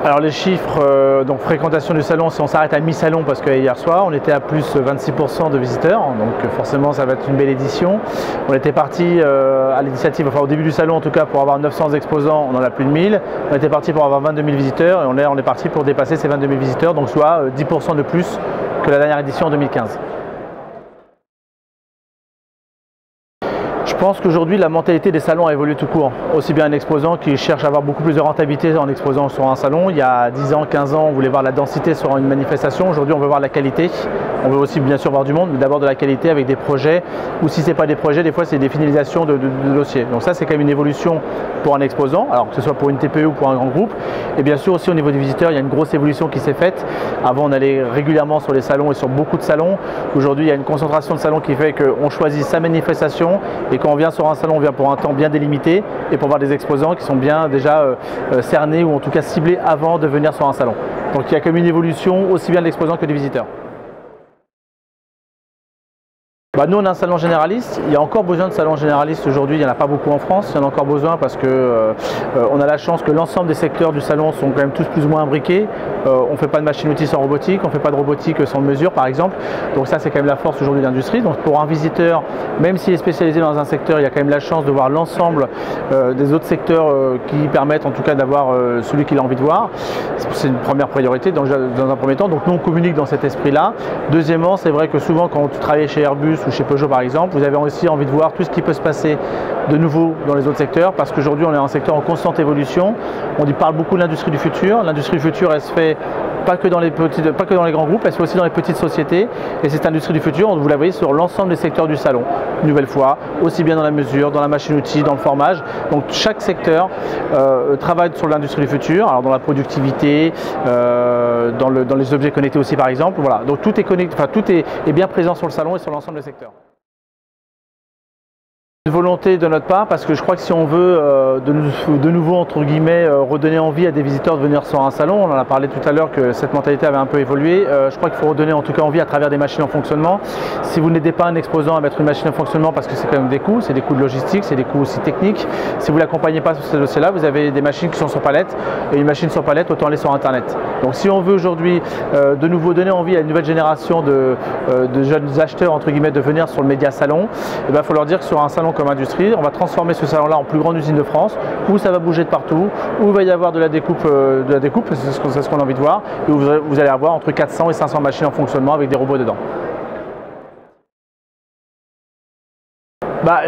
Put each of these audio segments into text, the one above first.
Alors les chiffres, donc fréquentation du salon, si on s'arrête à mi-salon, parce que hier soir on était à plus 26% de visiteurs, donc forcément ça va être une belle édition. On était parti à l'initiative, enfin au début du salon en tout cas, pour avoir 900 exposants, on en a plus de 1000. On était parti pour avoir 22 000 visiteurs et on est parti pour dépasser ces 22 000 visiteurs, donc soit 10% de plus que la dernière édition en 2015. Je pense qu'aujourd'hui la mentalité des salons a évolué tout court. Aussi bien un exposant qui cherche à avoir beaucoup plus de rentabilité en exposant sur un salon. Il y a 10 ans, 15 ans, on voulait voir la densité sur une manifestation. Aujourd'hui on veut voir la qualité. On veut aussi bien sûr voir du monde, mais d'abord de la qualité avec des projets. Ou si ce n'est pas des projets, des fois c'est des finalisations de dossiers. Donc ça c'est quand même une évolution pour un exposant, alors que ce soit pour une TPE ou pour un grand groupe. Et bien sûr aussi au niveau des visiteurs, il y a une grosse évolution qui s'est faite. Avant on allait régulièrement sur les salons et sur beaucoup de salons. Aujourd'hui il y a une concentration de salons qui fait qu'on choisit sa manifestation et quand on vient sur un salon, on vient pour un temps bien délimité et pour voir des exposants qui sont bien déjà cernés ou en tout cas ciblés avant de venir sur un salon. Donc il y a comme une évolution aussi bien de l'exposant que des visiteurs. Nous on a un salon généraliste, il y a encore besoin de salons généralistes aujourd'hui, il n'y en a pas beaucoup en France, il y en a encore besoin parce que on a la chance que l'ensemble des secteurs du salon sont quand même tous plus ou moins imbriqués. On ne fait pas de machine-outil sans robotique, on ne fait pas de robotique sans mesure par exemple, donc ça c'est quand même la force aujourd'hui de l'industrie. Donc pour un visiteur, même s'il est spécialisé dans un secteur, il y a quand même la chance de voir l'ensemble des autres secteurs qui permettent en tout cas d'avoir celui qu'il a envie de voir. C'est une première priorité dans un premier temps, donc nous on communique dans cet esprit-là. Deuxièmement, c'est vrai que souvent quand tu travailles chez Airbus ou chez Peugeot par exemple, vous avez aussi envie de voir tout ce qui peut se passer de nouveau dans les autres secteurs, parce qu'aujourd'hui on est un secteur en constante évolution. On parle beaucoup de l'industrie du futur. L'industrie du futur, elle se fait pas que dans les grands groupes, elle se fait aussi dans les petites sociétés. Et cette industrie du futur, vous la voyez sur l'ensemble des secteurs du salon. Une nouvelle fois, aussi bien dans la mesure, dans la machine-outil, dans le formage. Donc chaque secteur travaille sur l'industrie du futur, alors dans la productivité, dans les objets connectés aussi par exemple. Voilà. Donc tout est connecté, enfin tout est bien présent sur le salon et sur l'ensemble des secteurs. Une volonté de notre part, parce que je crois que si on veut de nouveau entre guillemets redonner envie à des visiteurs de venir sur un salon, on en a parlé tout à l'heure que cette mentalité avait un peu évolué, je crois qu'il faut redonner en tout cas envie à travers des machines en fonctionnement. Si vous n'aidez pas un exposant à mettre une machine en fonctionnement, parce que c'est quand même des coûts, c'est des coûts de logistique, c'est des coûts aussi techniques, si vous ne l'accompagnez pas sur ce dossier-là, vous avez des machines qui sont sur palette, et une machine sur palette, autant aller sur internet. Donc si on veut aujourd'hui de nouveau donner envie à une nouvelle génération de jeunes acheteurs entre guillemets de venir sur le média salon, il faut leur dire que sur un salon comme industrie, on va transformer ce salon-là en plus grande usine de France, où ça va bouger de partout, où il va y avoir de la découpe, c'est ce qu'on a envie de voir, et où vous allez avoir entre 400 et 500 machines en fonctionnement avec des robots dedans.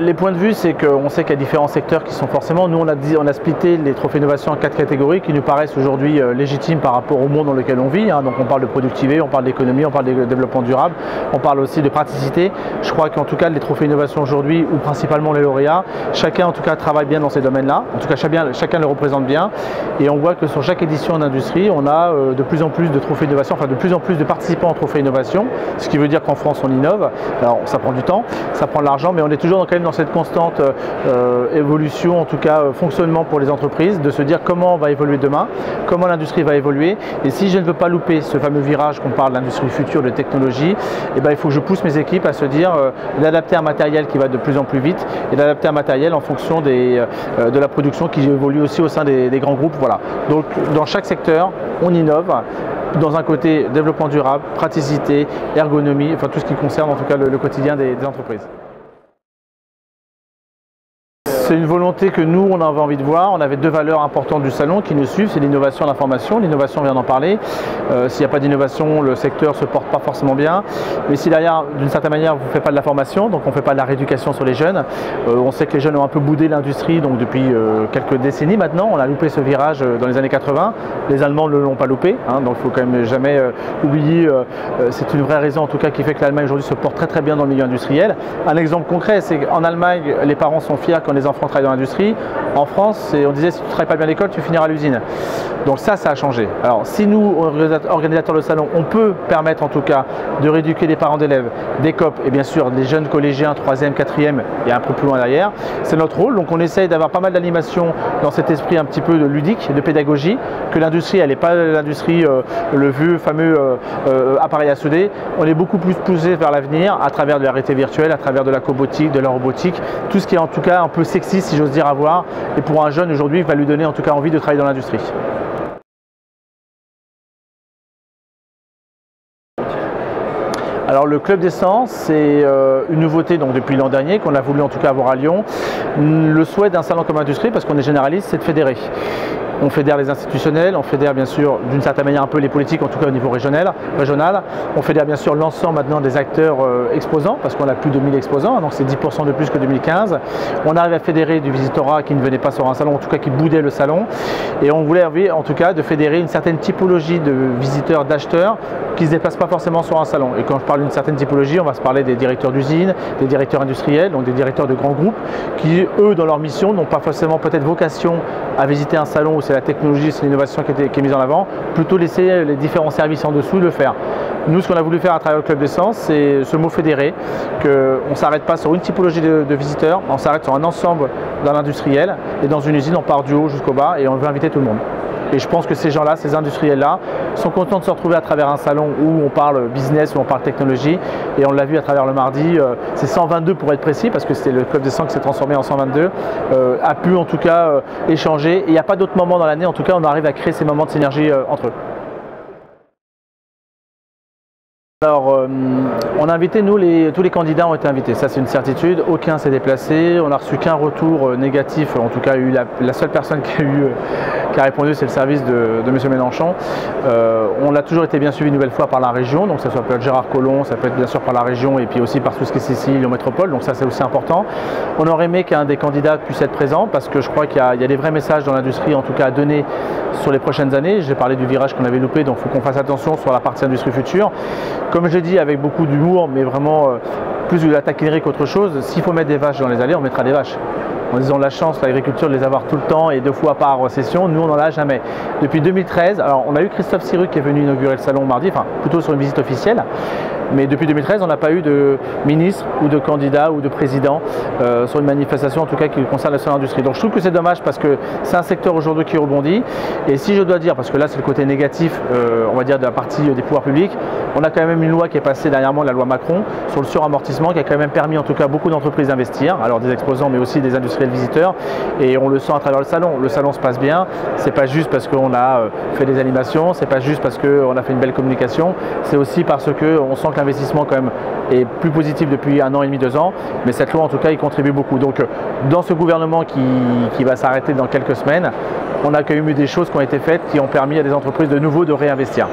Les points de vue, c'est qu'on sait qu'il y a différents secteurs qui sont forcément, nous on a splitté les trophées innovation en 4 catégories qui nous paraissent aujourd'hui légitimes par rapport au monde dans lequel on vit. Donc on parle de productivité, on parle d'économie, on parle de développement durable, on parle aussi de praticité. Je crois qu'en tout cas les trophées innovation aujourd'hui, ou principalement les lauréats, chacun en tout cas travaille bien dans ces domaines-là, en tout cas chacun le représente bien, et on voit que sur chaque édition d'industrie, on a de plus en plus de trophées innovation, enfin de plus en plus de participants en trophées innovation, ce qui veut dire qu'en France on innove. Alors ça prend du temps, ça prend de l'argent, mais on est toujours quand même dans cette constante évolution, en tout cas fonctionnement pour les entreprises, de se dire comment on va évoluer demain, comment l'industrie va évoluer, et si je ne veux pas louper ce fameux virage qu'on parle d'industrie future, de technologie, il faut que je pousse mes équipes à se dire d'adapter un matériel qui va de plus en plus vite et d'adapter un matériel en fonction de la production qui évolue aussi au sein des grands groupes. Voilà. Donc dans chaque secteur, on innove dans un côté développement durable, praticité, ergonomie, enfin tout ce qui concerne en tout cas le quotidien des entreprises. C'est une volonté que nous, on avait envie de voir. On avait deux valeurs importantes du salon qui nous suivent, c'est l'innovation et l'information. L'innovation, on vient d'en parler. S'il n'y a pas d'innovation, le secteur ne se porte pas forcément bien. Mais si derrière, d'une certaine manière, vous ne faites pas de la formation, donc on ne fait pas de la rééducation sur les jeunes, on sait que les jeunes ont un peu boudé l'industrie donc depuis quelques décennies maintenant. On a loupé ce virage dans les années 80. Les Allemands ne l'ont pas loupé, donc il ne faut quand même jamais oublier. C'est une vraie raison en tout cas qui fait que l'Allemagne aujourd'hui se porte très très bien dans le milieu industriel. Un exemple concret, c'est qu'en Allemagne, les parents sont fiers quand les enfants travaillent dans l'industrie. En France, on disait si tu ne travailles pas bien à l'école, tu finiras à l'usine. Donc ça a changé. Alors si nous, organisateurs de salon, on peut permettre en tout cas de rééduquer les parents d'élèves, des COP et bien sûr des jeunes collégiens 3e, 4e et un peu plus loin derrière, c'est notre rôle. Donc on essaye d'avoir pas mal d'animation dans cet esprit un petit peu de ludique, de pédagogie, que l'industrie, elle n'est pas l'industrie, le vieux fameux appareil à souder. On est beaucoup plus poussé vers l'avenir à travers de la réalité virtuelle, à travers de la cobotique, de la robotique, tout ce qui est en tout cas un peu sexy si j'ose dire à voir, et pour un jeune aujourd'hui il va lui donner en tout cas envie de travailler dans l'industrie. Alors le Club d'Essence, c'est une nouveauté donc, depuis l'an dernier, qu'on a voulu en tout cas avoir à Lyon. Le souhait d'un salon comme industrie, parce qu'on est généraliste, c'est de fédérer. On fédère les institutionnels, on fédère bien sûr d'une certaine manière un peu les politiques, en tout cas au niveau régional. On fédère bien sûr l'ensemble maintenant des acteurs exposants, parce qu'on a plus de 1000 exposants, donc c'est 10% de plus que 2015. On arrive à fédérer du visitorat qui ne venait pas sur un salon, en tout cas qui boudait le salon. Et on voulait en tout cas de fédérer une certaine typologie de visiteurs, d'acheteurs, qui ne se déplacent pas forcément sur un salon. Et quand je parle d'une certaine typologie, on va se parler des directeurs d'usines, des directeurs industriels, donc des directeurs de grands groupes, qui eux dans leur mission n'ont pas forcément peut-être vocation à visiter un salon où c'est la technologie, c'est l'innovation qui est mise en avant, plutôt laisser les différents services en dessous le faire. Nous, ce qu'on a voulu faire à travers le Club d'Essence, c'est ce mot fédéré, qu'on ne s'arrête pas sur une typologie de visiteurs, on s'arrête sur un ensemble dans l'industriel, et dans une usine, on part du haut jusqu'au bas, et on veut inviter tout le monde. Et je pense que ces gens-là, ces industriels-là, sont contents de se retrouver à travers un salon où on parle business, où on parle technologie. Et on l'a vu à travers le mardi, c'est 122 pour être précis, parce que c'était le Club d'Essence qui s'est transformé en 122, a pu en tout cas échanger. Et il n'y a pas d'autre moment dans l'année, en tout cas on arrive à créer ces moments de synergie entre eux. Alors, on a invité, tous les candidats ont été invités, ça c'est une certitude, aucun s'est déplacé, on n'a reçu qu'un retour négatif, en tout cas la seule personne qui a répondu c'est le service de M. Mélenchon. On a toujours été bien suivi une nouvelle fois par la région, donc ça peut être Gérard Collomb, ça peut être bien sûr par la région et puis aussi par tout ce qui est Sicile, Métropole, donc ça c'est aussi important. On aurait aimé qu'un des candidats puisse être présent parce que je crois qu'il y a des vrais messages dans l'industrie en tout cas à donner sur les prochaines années. J'ai parlé du virage qu'on avait loupé, donc il faut qu'on fasse attention sur la partie industrie future. Comme j'ai dit, avec beaucoup d'humour, mais vraiment plus de la taquinerie qu'autre chose, s'il faut mettre des vaches dans les allées, on mettra des vaches. En disant la chance, l'agriculture, de les avoir tout le temps et 2 fois par session, nous on n'en a jamais. Depuis 2013, alors on a eu Christophe Sirugue qui est venu inaugurer le salon mardi, enfin plutôt sur une visite officielle, mais depuis 2013 on n'a pas eu de ministre ou de candidat ou de président sur une manifestation en tout cas qui concerne la seule industrie. Donc je trouve que c'est dommage parce que c'est un secteur aujourd'hui qui rebondit et si je dois dire, parce que là c'est le côté négatif on va dire de la partie des pouvoirs publics, on a quand même une loi qui est passée dernièrement, la loi Macron, sur le suramortissement qui a quand même permis en tout cas beaucoup d'entreprises d'investir, alors des exposants mais aussi des industriels visiteurs et on le sent à travers le salon se passe bien, c'est pas juste parce qu'on a fait des animations, c'est pas juste parce qu'on a fait une belle communication, c'est aussi parce qu'on sent que l'investissement quand même est plus positif depuis 1 an et demi, 2 ans, mais cette loi en tout cas y contribue beaucoup. Donc dans ce gouvernement qui va s'arrêter dans quelques semaines, on a quand même eu des choses qui ont été faites qui ont permis à des entreprises de nouveau de réinvestir.